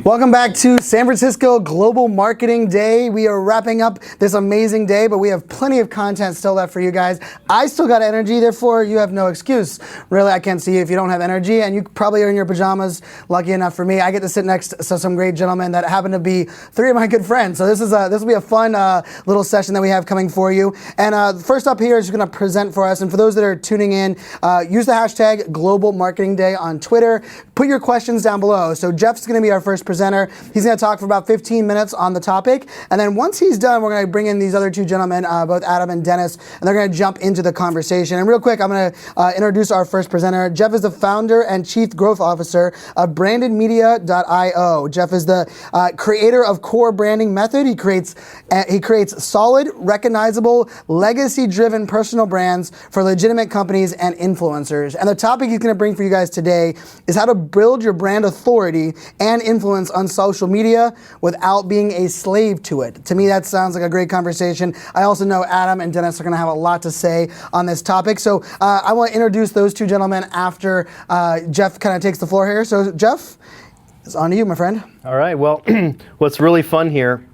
Welcome back to San Francisco Global Marketing Day. We are wrapping up this amazing day, but we have plenty of content still left for you guys. I still got energy, therefore you have no excuse. Really, I can't see you if you don't have energy, and you probably are in your pajamas. Lucky enough for me, I get to sit next to some great gentlemen that happen to be three of my good friends. So this will be a fun little session that we have coming for you. And first up here is going to present for us, and for those that are tuning in, use the hashtag Global Marketing Day on Twitter. Put your questions down below. So Jeff's going to be our first presenter. He's going to talk for about 15 minutes on the topic, and then once he's done, we're going to bring in these other two gentlemen, both Adam and Dennis, and they're going to jump into the conversation. And real quick, I'm going to introduce our first presenter. Jeff is the founder and chief growth officer of brandedmedia.io. Jeff is the creator of Core Branding Method. He creates solid, recognizable, legacy-driven personal brands for legitimate companies and influencers. And the topic he's going to bring for you guys today is how to build your brand authority and influence on social media without being a slave to it. To me, that sounds like a great conversation. I also know Adam and Dennis are going to have a lot to say on this topic. So I want to introduce those two gentlemen after Jeff kind of takes the floor here. So Jeff, it's on to you, my friend. All right. Well, what's really fun here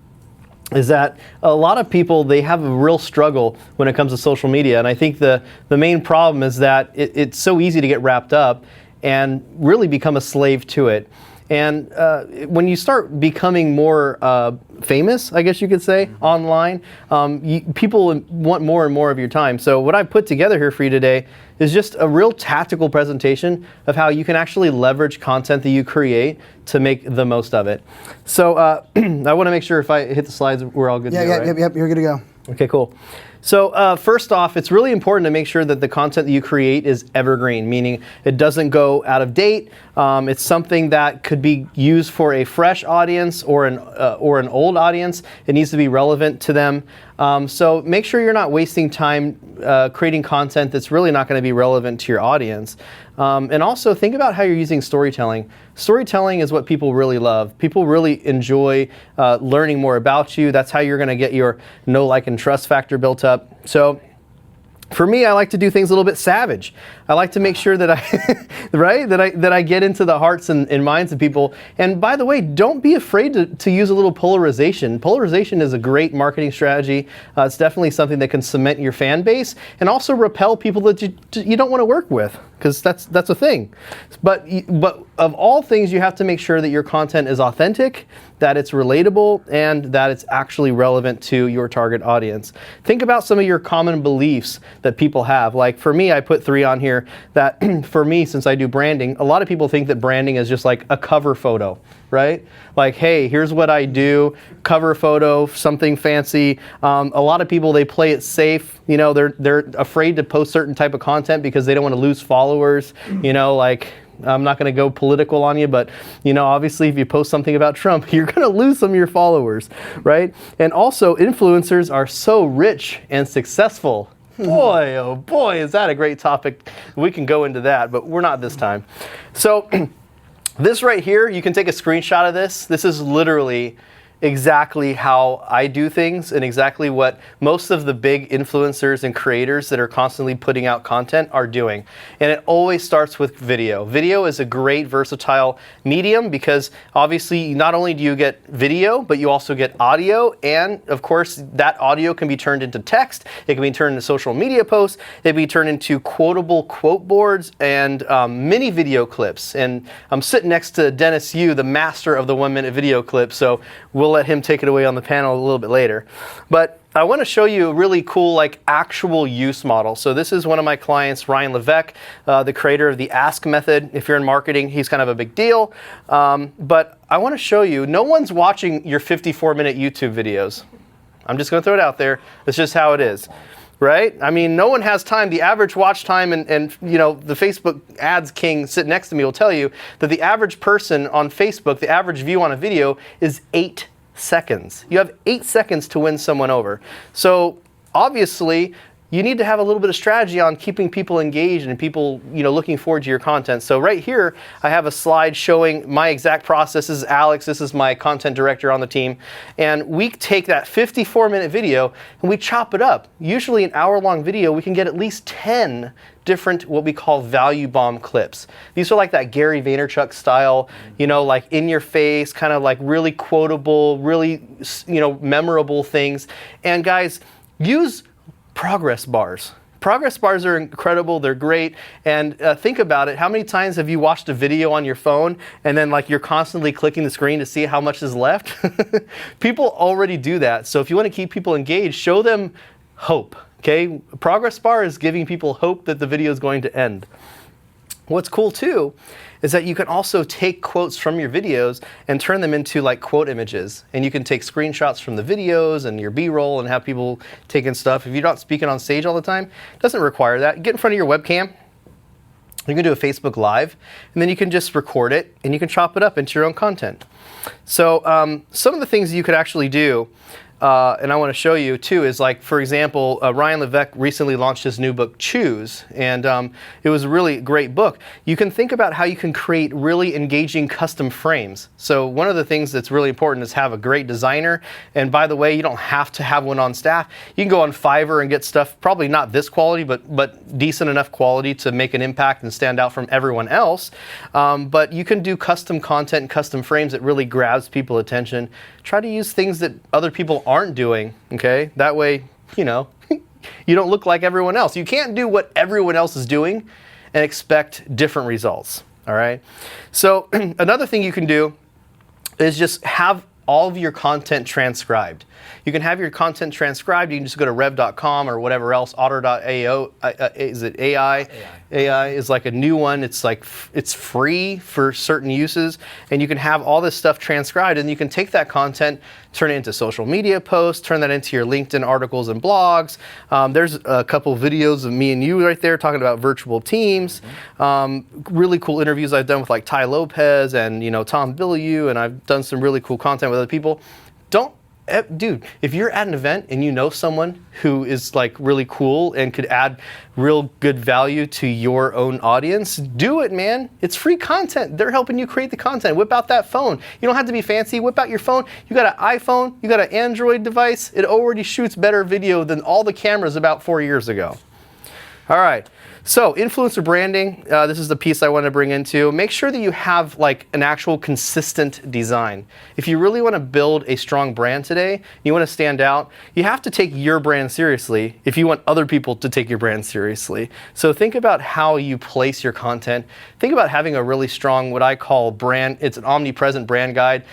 is that a lot of people, they have a real struggle when it comes to social media. And I think the main problem is that it's so easy to get wrapped up and really become a slave to it. And when you start becoming more famous, I guess you could say, online, people want more and more of your time. So what I've put together here for you today is just a real tactical presentation of how you can actually leverage content that you create to make the most of it. So I want to make sure if I hit the slides, we're all good to go, right? Yep, you're good to go. Okay, cool. So first off, it's really important to make sure that the content that you create is evergreen, meaning it doesn't go out of date. It's something that could be used for a fresh audience or an old audience. It needs to be relevant to them. So make sure you're not wasting time creating content that's really not going to be relevant to your audience. And also think about how you're using storytelling. Storytelling is what people really love. People really enjoy learning more about you. That's how you're going to get your know, like, and trust factor built up. So for me, I like to do things a little bit savage. I like to make sure that I get into the hearts and minds of people. And by the way, don't be afraid to use a little polarization. Polarization is a great marketing strategy. It's definitely something that can cement your fan base and also repel people that you don't want to work with, because that's a thing. But of all things, you have to make sure that your content is authentic, that it's relatable, and that it's actually relevant to your target audience. Think about some of your common beliefs that people have. Like for me, I put 3 on here that for me, since I do branding, a lot of people think that branding is just like a cover photo, right? Like, hey, here's what I do, cover photo, something fancy. A lot of people, they play it safe. You know, they're afraid to post certain type of content because they don't want to lose followers. You know, like, I'm not going to go political on you, but, you know, obviously if you post something about Trump, you're going to lose some of your followers, right? And also, influencers are so rich and successful. Boy, oh boy, is that a great topic. We can go into that, but we're not this time. So this right here, you can take a screenshot of this. This is literally exactly how I do things and exactly what most of the big influencers and creators that are constantly putting out content are doing. And it always starts with video. Video is a great versatile medium because obviously not only do you get video, but you also get audio. And of course, that audio can be turned into text. It can be turned into social media posts. It can be turned into quotable quote boards and mini video clips. And I'm sitting next to Dennis Yu, the master of the 1-minute video clip. So we'll let him take it away on the panel a little bit later. But I want to show you a really cool, like, actual use model. So this is one of my clients, Ryan Levesque, the creator of the Ask method. If you're in marketing, he's kind of a big deal. But I want to show you, no one's watching your 54-minute YouTube videos. I'm just going to throw it out there. That's just how it is. Right? I mean, no one has time. The average watch time, and you know, the Facebook ads king sitting next to me will tell you that the average person on Facebook, the average view on a video is 8 seconds. You have 8 seconds to win someone over. So obviously, you need to have a little bit of strategy on keeping people engaged and people, looking forward to your content. So right here, I have a slide showing my exact process. This is Alex. This is my content director on the team. And we take that 54-minute video and we chop it up. Usually an hour-long video, we can get at least 10 different what we call value bomb clips. These are like that Gary Vaynerchuk style, like in your face, kind of like really quotable, really, memorable things. And guys, use progress bars. Progress bars are incredible. They're great. And think about it. How many times have you watched a video on your phone and then you're constantly clicking the screen to see how much is left? People already do that. So if you want to keep people engaged, show them hope. Okay? Progress bar is giving people hope that the video is going to end. What's cool too is that you can also take quotes from your videos and turn them into quote images. And you can take screenshots from the videos and your B-roll and have people taking stuff. If you're not speaking on stage all the time, it doesn't require that. Get in front of your webcam. You can do a Facebook Live, and then you can just record it, and you can chop it up into your own content. So some of the things you could actually do, and I want to show you too, is for example, Ryan Levesque recently launched his new book, Choose, and it was a really great book. You can think about how you can create really engaging custom frames. So one of the things that's really important is have a great designer, and by the way, you don't have to have one on staff. You can go on Fiverr and get stuff, probably not this quality, but decent enough quality to make an impact and stand out from everyone else. But you can do custom content and custom frames that really grabs people's attention. Try to use things that other people aren't doing, okay? That way, you don't look like everyone else. You can't do what everyone else is doing and expect different results, all right? So another thing you can do is just have all of your content transcribed. You can have your content transcribed. You can just go to rev.com or whatever else. Otter.io, is it AI? AI is a new one. It's it's free for certain uses, and you can have all this stuff transcribed, and you can take that content, turn it into social media posts, turn that into your LinkedIn articles and blogs. There's a couple videos of me and you right there talking about virtual teams. Really cool interviews I've done with Tai Lopez and Tom Bilyeu, and I've done some really cool content with other people. Dude, if you're at an event and you know someone who is really cool and could add real good value to your own audience, do it, man. It's free content. They're helping you create the content. Whip out that phone. You don't have to be fancy. Whip out your phone. You got an iPhone. You got an Android device. It already shoots better video than all the cameras about 4 years ago. All right. So influencer branding, this is the piece I want to bring into. Make sure that you have an actual consistent design. If you really want to build a strong brand today, you want to stand out, you have to take your brand seriously if you want other people to take your brand seriously. So think about how you place your content. Think about having a really strong, what I call brand, it's an omnipresent brand guide.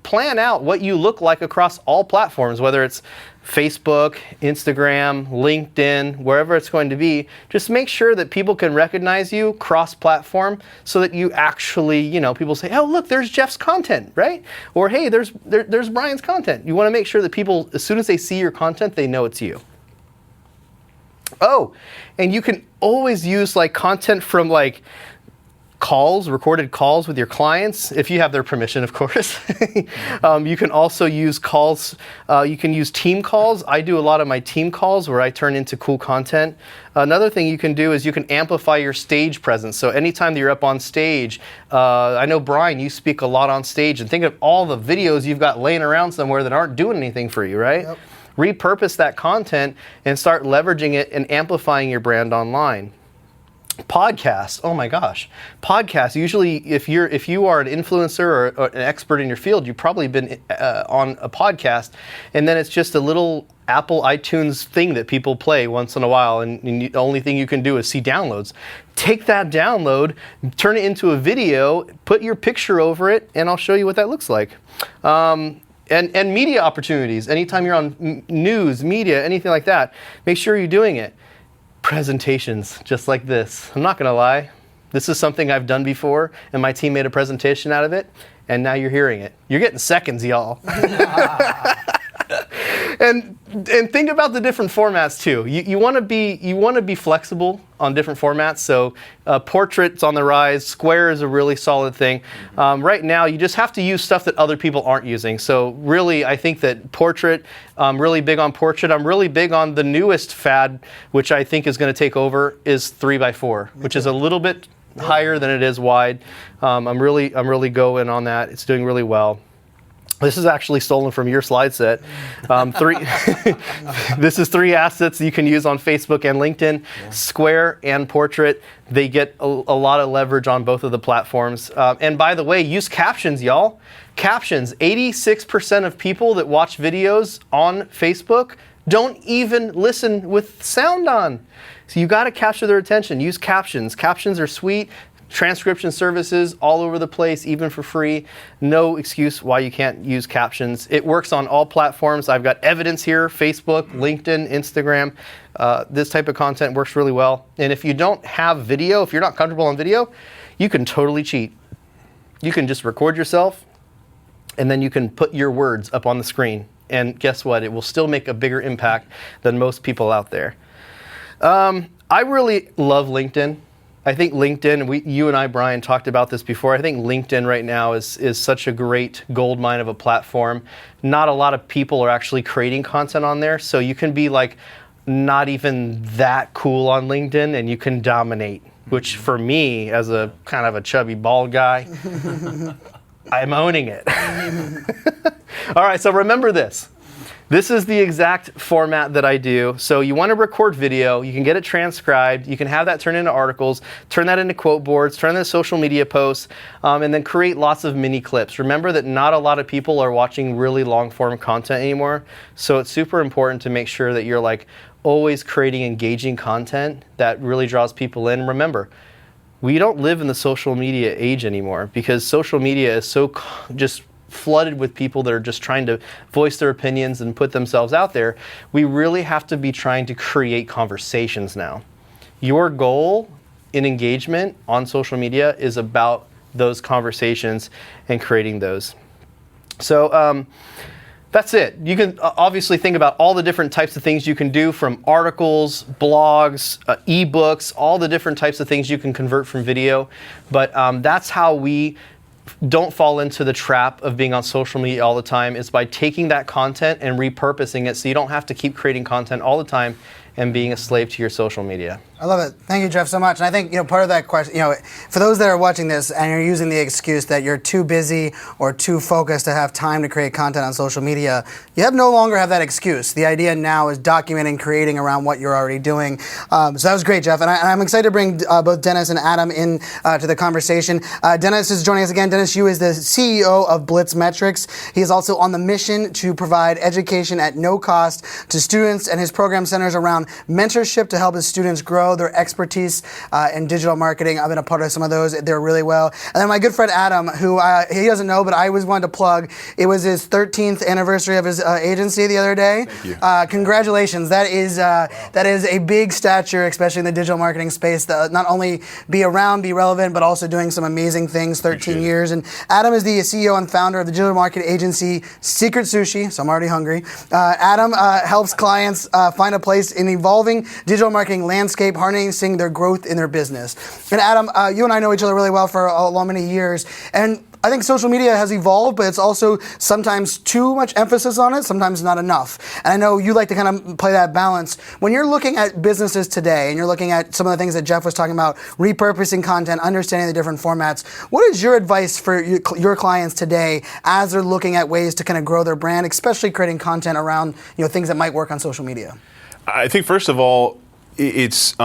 Plan out what you look like across all platforms, whether it's Facebook, Instagram, LinkedIn, wherever it's going to be. Just make sure that people can recognize you cross-platform so that you actually, people say, oh, look, there's Jeff's content, right? Or, hey, there's Brian's content. You want to make sure that people, as soon as they see your content, they know it's you. Oh, and you can always use content from recorded calls with your clients, if you have their permission, of course. You can also use calls, you can use team calls. I do a lot of my team calls where I turn into cool content. Another thing you can do is you can amplify your stage presence. So anytime that you're up on stage, I know, Brian, you speak a lot on stage, and think of all the videos you've got laying around somewhere that aren't doing anything for you, right? Yep. Repurpose that content and start leveraging it and amplifying your brand online. Podcasts, oh my gosh. Podcasts, usually if you are an influencer or an expert in your field, you've probably been on a podcast, and then it's just a little Apple iTunes thing that people play once in a while, and the only thing you can do is see downloads. Take that download, turn it into a video, put your picture over it, and I'll show you what that looks like. And media opportunities. Anytime you're on news, media, anything like that, make sure you're doing it. Presentations, just like this. I'm not gonna lie, this is something I've done before, and my team made a presentation out of it, and now you're hearing it. You're getting seconds, y'all. And think about the different formats too. You want to be flexible on different formats. So portrait's on the rise. Square is a really solid thing. Right now, you just have to use stuff that other people aren't using. So really, I think that portrait. I'm really big on portrait. I'm really big on the newest fad, which I think is going to take over, is 3x4, which is a little bit higher than it is wide. I'm really going on that. It's doing really well. This is actually stolen from your slide set. This is 3 assets you can use on Facebook and LinkedIn. Yeah. Square and portrait. They get a lot of leverage on both of the platforms. And by the way, use captions, y'all. Captions. 86% of people that watch videos on Facebook don't even listen with sound on. So you got to capture their attention. Use captions. Captions are sweet. Transcription services all over the place, even for free. No excuse why you can't use captions. It works on all platforms. I've got evidence here: Facebook, LinkedIn, Instagram. This type of content works really well. And if you don't have video, if you're not comfortable on video, you can totally cheat. You can just record yourself, and then you can put your words up on the screen. And guess what? It will still make a bigger impact than most people out there. I really love LinkedIn. I think LinkedIn, you and I, Brian, talked about this before. I think LinkedIn right now is such a great gold mine of a platform. Not a lot of people are actually creating content on there, so you can be like not even that cool on LinkedIn and you can dominate, which for me, as a kind of a chubby bald guy, I'm owning it. All right, so remember this. This is the exact format that I do. So you want to record video, you can get it transcribed, you can have that turn into articles, turn that into quote boards, turn that into social media posts, and then create lots of mini clips. Remember that not a lot of people are watching really long form content anymore. So it's super important to make sure that you're like always creating engaging content that really draws people in. Remember, we don't live in the social media age anymore because social media is so just flooded with people that are just trying to voice their opinions and put themselves out there. We really have to be trying to create conversations now. Your goal in engagement on social media is about those conversations and creating those. So that's it. You can obviously think about all the different types of things you can do, from articles, blogs, ebooks, all the different types of things you can convert from video. But that's how we don't fall into the trap of being on social media all the time, is by taking that content and repurposing it so you don't have to keep creating content all the time and being a slave to your social media. I love it. Thank you, Jeff, so much. And I think, part of that question, for those that are watching this and you're using the excuse that you're too busy or too focused to have time to create content on social media, you no longer have that excuse. The idea now is documenting, creating around what you're already doing. So that was great, Jeff. And I'm excited to bring both Dennis and Adam in to the conversation. Dennis is joining us again. Dennis Yu is the CEO of Blitz Metrics. He is also on the mission to provide education at no cost to students, and his program centers around mentorship to help his students grow their expertise in digital marketing. I've been a part of some of those. They're really well. And then my good friend Adam, who he doesn't know, but I always wanted to plug. It was his 13th anniversary of his agency the other day. Thank you. Congratulations. That is a big stature, especially in the digital marketing space, to not only be around, be relevant, but also doing some amazing things, 13 years. And Adam is the CEO and founder of the digital marketing agency Secret Sushi, so I'm already hungry. Adam helps clients find a place in evolving digital marketing landscape, harnessing their growth in their business. And Adam, you and I know each other really well for many years, and I think social media has evolved, but it's also sometimes too much emphasis on it, sometimes not enough. And I know you like to kind of play that balance. When you're looking at businesses today and you're looking at some of the things that Jeff was talking about, repurposing content, understanding the different formats, what is your advice for your clients today as they're looking at ways to kind of grow their brand, especially creating content around things that might work on social media? I think first of all, it's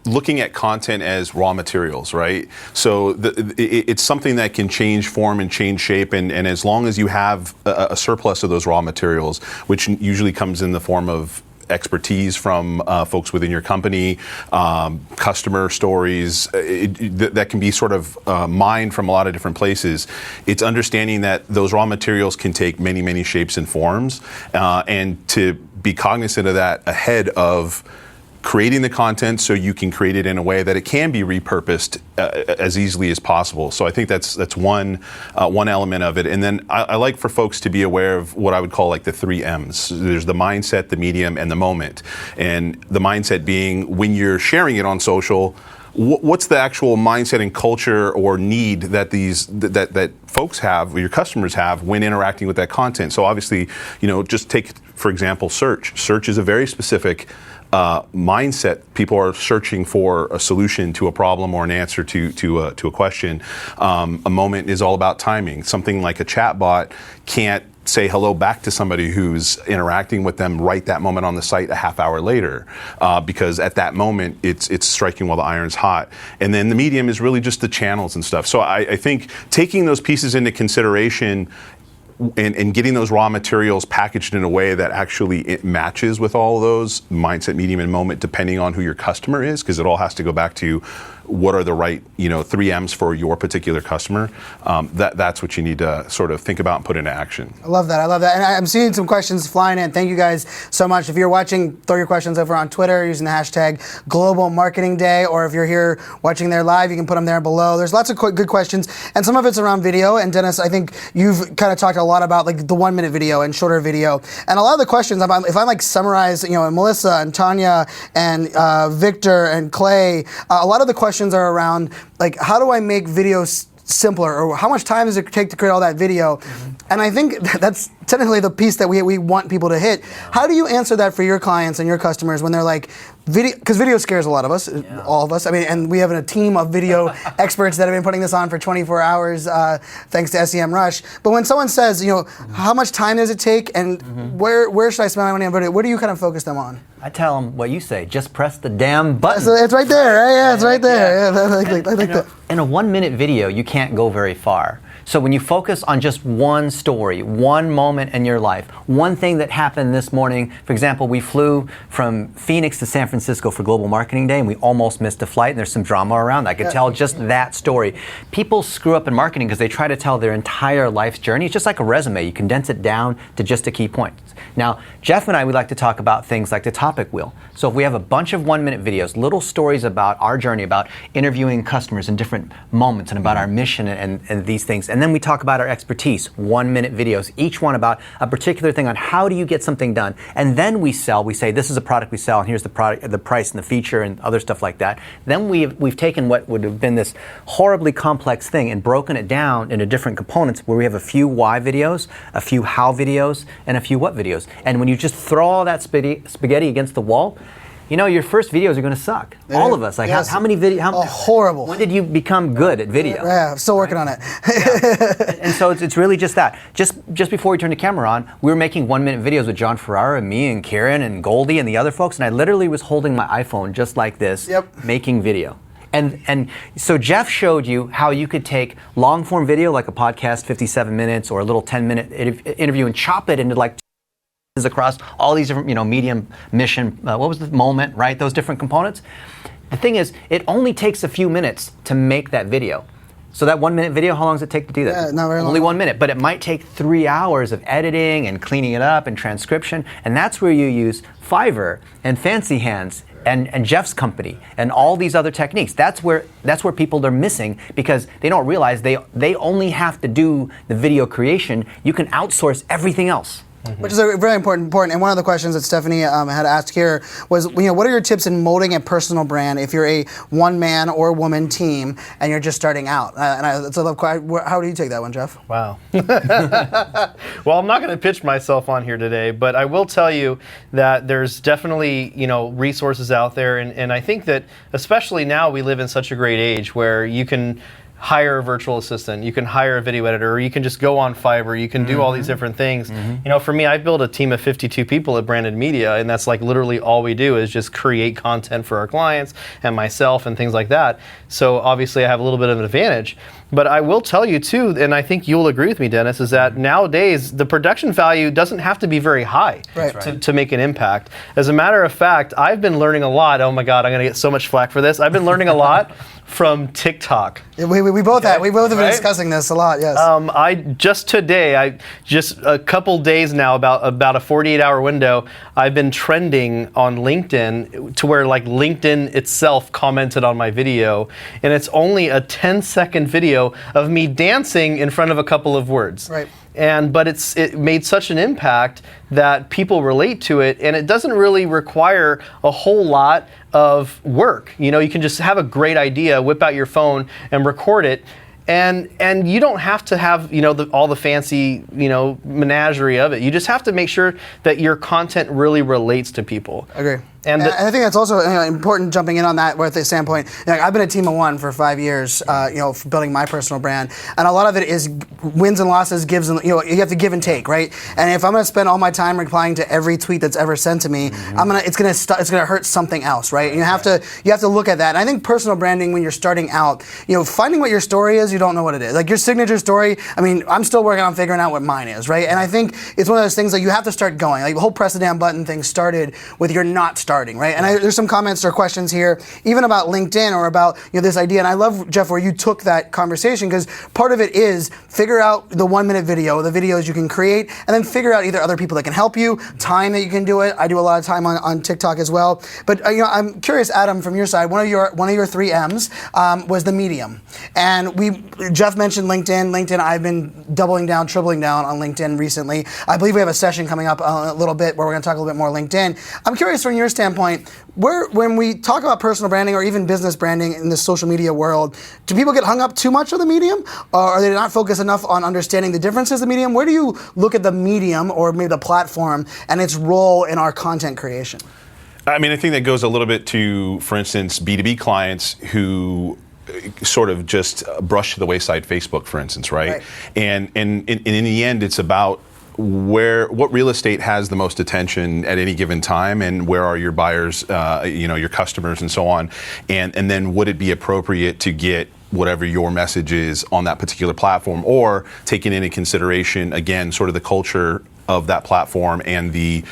looking at content as raw materials, right? So it's something that can change form and change shape, and as long as you have a surplus of those raw materials, which usually comes in the form of expertise from folks within your company, customer stories, that can be sort of mined from a lot of different places. It's understanding that those raw materials can take many, many shapes and forms, and to be cognizant of that ahead of creating the content so you can create it in a way that it can be repurposed as easily as possible. So I think that's one element of it. And then I like for folks to be aware of what I would call like the 3 M's. There's the mindset, the medium, and the moment. And the mindset being when you're sharing it on social, what's the actual mindset and culture or need that that folks have, or your customers have, when interacting with that content? So obviously, just take, for example, search. Search is a very specific mindset. People are searching for a solution to a problem or an answer to a question. A moment is all about timing. Something like a chatbot can't say hello back to somebody who's interacting with them right that moment on the site a half hour later, because at that moment it's striking while the iron's hot. And then the medium is really just the channels and stuff. So I think taking those pieces into consideration and getting those raw materials packaged in a way that actually it matches with all of those mindset, medium, and moment, depending on who your customer is, because it all has to go back to what are the right 3 M's for your particular customer. That's what you need to sort of think about and put into action. I love that. And I'm seeing some questions flying in. Thank you guys so much. If you're watching, throw your questions over on Twitter using the hashtag Global Marketing Day, or if you're here watching there live, you can put them there below. There's lots of good questions, and some of it's around video. And Dennis, I think you've kind of talked a lot about like the 1 minute video and shorter video. And a lot of the questions, if I like summarize, and Melissa and Tanya and Victor and Clay, a lot of the questions are around like, how do I make videos simpler, or how much time does it take to create all that video? And I think that's technically the piece that we want people to hit. How do you answer that for your clients and your customers when they're like, video, because video scares a lot of us, all of us. I mean, and we have a team of video experts that have been putting this on for 24 hours, thanks to Semrush. But when someone says, how much time does it take, and where should I spend my money on video? What do you kind of focus them on? I tell them what you say. Just press the damn button. So it's right there, right? Yeah, it's right there. Yeah, I like that. In a 1 minute video, you can't go very far. So when you focus on just one story, one moment in your life, one thing that happened this morning, for example, we flew from Phoenix to San Francisco for Global Marketing Day, and we almost missed a flight, and there's some drama around. I could tell just that story. People screw up in marketing because they try to tell their entire life's journey. It's just like a resume. You condense it down to just a key point. Now, Jeff and I, we like to talk about things like the topic wheel. So if we have a bunch of 1 minute videos, little stories about our journey, about interviewing customers in different moments, and about our mission and these things. And then we talk about our expertise, 1 minute videos, each one about a particular thing on how do you get something done. And then we say, this is a product we sell, and here's the product, the price and the feature and other stuff like that. Then we've taken what would have been this horribly complex thing and broken it down into different components, where we have a few why videos, a few how videos, and a few what videos. And when you just throw all that spaghetti against the wall, your first videos are going to suck. All of us. Like, yes. How many videos? Horrible. When did you become good at video? Yeah, I'm still working on it. And so it's really just that. Just before we turned the camera on, we were making 1 minute videos with John Ferrara, and me and Kieran and Goldie and the other folks, and I literally was holding my iPhone just like this, making video. And so Jeff showed you how you could take long form video, like a podcast, 57 minutes, or a little 10-minute interview, and chop it into like across all these different, medium, mission, what was the moment, right? Those different components. The thing is, it only takes a few minutes to make that video. So that 1 minute video, how long does it take to do that? Not very long. Only 1 minute, but it might take 3 hours of editing and cleaning it up and transcription. And that's where you use Fiverr and Fancy Hands and Jeff's company and all these other techniques. That's where people are missing, because they don't realize they only have to do the video creation. You can outsource everything else. Which is a very important. And one of the questions that Stephanie had asked here was, what are your tips in molding a personal brand if you're a one-man or woman team and you're just starting out? It's a love question. How do you take that one, Jeff? Wow. Well, I'm not going to pitch myself on here today, but I will tell you that there's definitely, resources out there, and I think that especially now we live in such a great age where you can hire a virtual assistant, you can hire a video editor, or you can just go on Fiverr, you can do all these different things. For me, I built a team of 52 people at Branded Media, and that's like literally all we do is just create content for our clients and myself and things like that. So obviously I have a little bit of an advantage. But I will tell you too, and I think you'll agree with me, Dennis, is that nowadays the production value doesn't have to be very high to make an impact. As a matter of fact, I've been learning a lot. Oh my God, I'm going to get so much flack for this. I've been learning a lot from TikTok. We both have been discussing this a lot. Yes. I just a couple days now, about a 48-hour window, I've been trending on LinkedIn to where like LinkedIn itself commented on my video, and it's only a 10-second video of me dancing in front of a couple of words. Right. But it made such an impact that people relate to it, and it doesn't really require a whole lot of work. You know, you can just have a great idea, whip out your phone and record it, and you don't have to have, you know, all the fancy, you know, menagerie of it. You just have to make sure that your content really relates to people. Agree. And I think that's also important, jumping in on that with the standpoint. You know, I've been a team of one for 5 years, you know, for building my personal brand, and a lot of it is wins and losses, gives and, you know, you have to give and take, right? And if I'm going to spend all my time replying to every tweet that's ever sent to me, it's going to hurt something else, right? And you have to look at that. And I think personal branding, when you're starting out, you know, finding what your story is, you don't know what it is. Like your signature story, I mean, I'm still working on figuring out what mine is, right? And I think it's one of those things that you have to start going. Like the whole press the damn button thing started with you're not starting, right? And there's some comments or questions here, even about LinkedIn or about, you know, this idea. And I love, Jeff, where you took that conversation, because part of it is figure out the 1-minute video, the videos you can create, and then figure out either other people that can help you, time that you can do it. I do a lot of time on TikTok as well. But you know, I'm curious, Adam, from your side, one of your 3 M's was the medium. And Jeff mentioned LinkedIn. LinkedIn, I've been doubling down, tripling down on LinkedIn recently. I believe we have a session coming up a little bit where we're going to talk a little bit more LinkedIn. I'm curious from your standpoint, when we talk about personal branding or even business branding in the social media world, do people get hung up too much on the medium? Or are they not focused enough on understanding the differences of the medium? Where do you look at the medium or maybe the platform and its role in our content creation? I mean, I think that goes a little bit to, for instance, B2B clients who sort of just brush to the wayside Facebook, for instance, right? And in the end, it's about what real estate has the most attention at any given time, and where are your buyers, you know, your customers, and so on, and then would it be appropriate to get whatever your message is on that particular platform, or taking into consideration again sort of the culture of that platform and the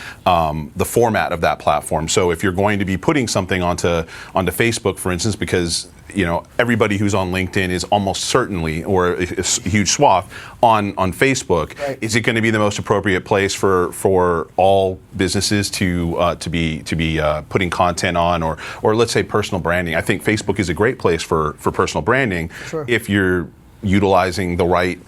format of that platform. So if you're going to be putting something onto Facebook, for instance, because you know everybody who's on LinkedIn is almost certainly, or a huge swath on Facebook, is it going to be the most appropriate place for all businesses to be putting content on, or let's say personal branding? I think Facebook is a great place for personal branding if you're utilizing the right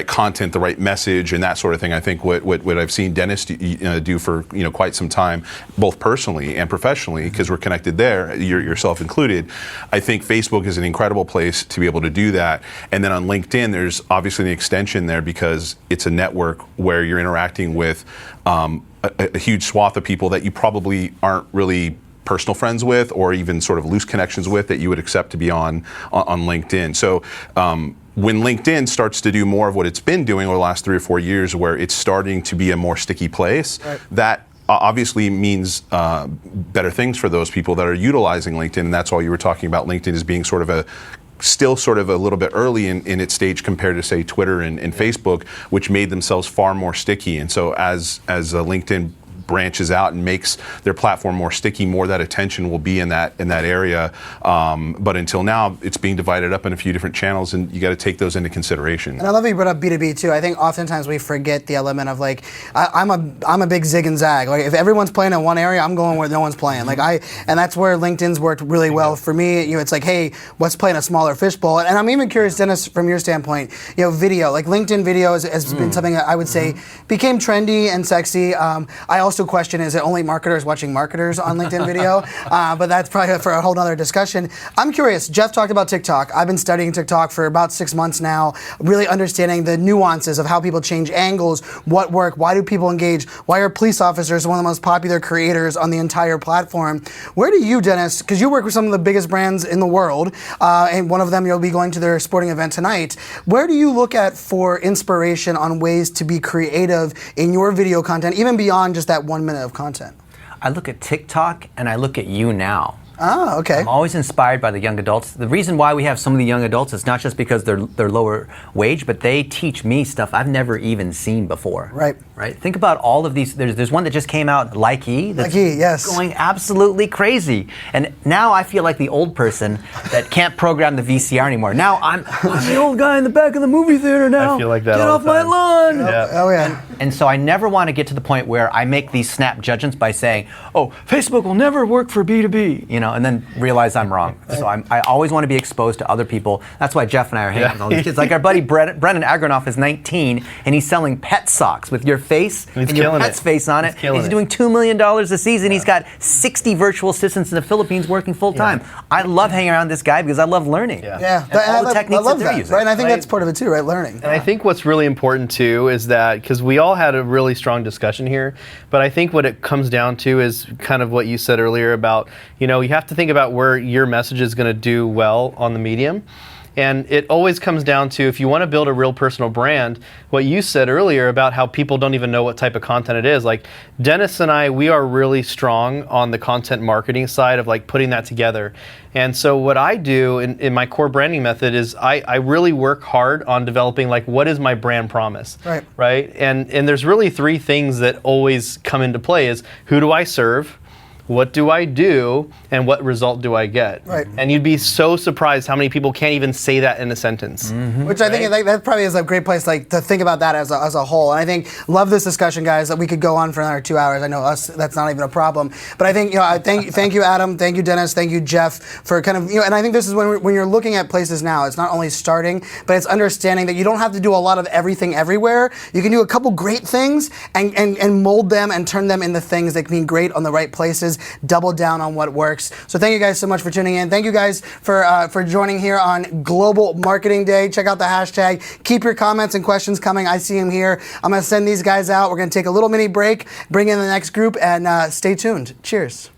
content, the right message, and that sort of thing. I think what I've seen Dennis do for quite some time, both personally and professionally, because we're connected there, yourself included. I think Facebook is an incredible place to be able to do that. And then on LinkedIn, there's obviously an extension there because it's a network where you're interacting with a huge swath of people that you probably aren't really personal friends with, or even sort of loose connections with, that you would accept to be on LinkedIn. So when LinkedIn starts to do more of what it's been doing over the last 3 or 4 years, where it's starting to be a more sticky place, that obviously means better things for those people that are utilizing LinkedIn. And that's why you were talking about LinkedIn as being still sort of a little bit early in its stage compared to, say, Twitter and Facebook, which made themselves far more sticky. And so as LinkedIn branches out and makes their platform more sticky, more that attention will be in that area. But until now, it's being divided up in a few different channels, and you got to take those into consideration. And I love that you brought up B2B too. I think oftentimes we forget the element of like, I'm a big zig and zag. Like if everyone's playing in one area, I'm going where no one's playing. And that's where LinkedIn's worked really well for me. It's like, hey, what's playing a smaller fishbowl? And I'm even curious, Dennis, from your standpoint, video, like LinkedIn video has been something that I would say became trendy and sexy. I also question, is it only marketers watching marketers on LinkedIn video? But that's probably for a whole other discussion. I'm curious, Jeff talked about TikTok. I've been studying TikTok for about 6 months now, really understanding the nuances of how people change angles, what work, why do people engage, why are police officers one of the most popular creators on the entire platform? Where do you, Dennis, because you work with some of the biggest brands in the world, and one of them you'll be going to their sporting event tonight, where do you look at for inspiration on ways to be creative in your video content, even beyond just that 1 minute of content? I look at TikTok and I look at YouNow. Oh, okay. I'm always inspired by the young adults. The reason why we have so many young adults is not just because they're lower wage, but they teach me stuff I've never even seen before. Right. Right. Think about all of these. There's one that just came out, Likey, that's Likey, yes. going absolutely crazy. And now I feel like the old person that can't program the VCR anymore. Now I'm the old guy in the back of the movie theater now. I feel like that Get all off the my time. lawn. Yeah. Oh, yeah. And so I never want to get to the point where I make these snap judgments by saying, "Oh, Facebook will never work for B2B," and then realize I'm wrong. So I always want to be exposed to other people. That's why Jeff and I are hanging out with all these kids. Like our buddy Brennan Agronoff is 19, and he's selling pet socks with your face and your pet's face on it. He's doing $2 million a season. He's got 60 virtual assistants in the Philippines working full time. I love hanging around this guy because I love learning. Yeah, And all the techniques I love that they're that, using. right? And I think that's part of it too, right? Learning. And I think what's really important too is that, because we all had a really strong discussion here, but I think what it comes down to is kind of what you said earlier about, you have to think about where your message is going to do well on the medium. And it always comes down to, if you want to build a real personal brand, what you said earlier about how people don't even know what type of content it is. Like Dennis and I, we are really strong on the content marketing side of like putting that together. And so what I do in my core branding method is I really work hard on developing like, what is my brand promise? Right? And there's really three things that always come into play is, who do I serve? What do I do, and what result do I get? Right. And you'd be so surprised how many people can't even say that in a sentence. Which I think that probably is a great place to think about that as a whole. And I think, love this discussion, guys, that we could go on for another 2 hours. I know that's not even a problem. But I think, thank you, Adam, thank you, Dennis, thank you, Jeff, for kind of, and I think this is when you're looking at places now, it's not only starting, but it's understanding that you don't have to do a lot of everything everywhere. You can do a couple great things and mold them and turn them into things that can be great on the right places. Double down on what works. So thank you guys so much for tuning in. Thank you guys for joining here on Global Marketing Day. Check out the hashtag. Keep your comments and questions coming. I see them here. I'm going to send these guys out. We're going to take a little mini break, bring in the next group, and stay tuned. Cheers.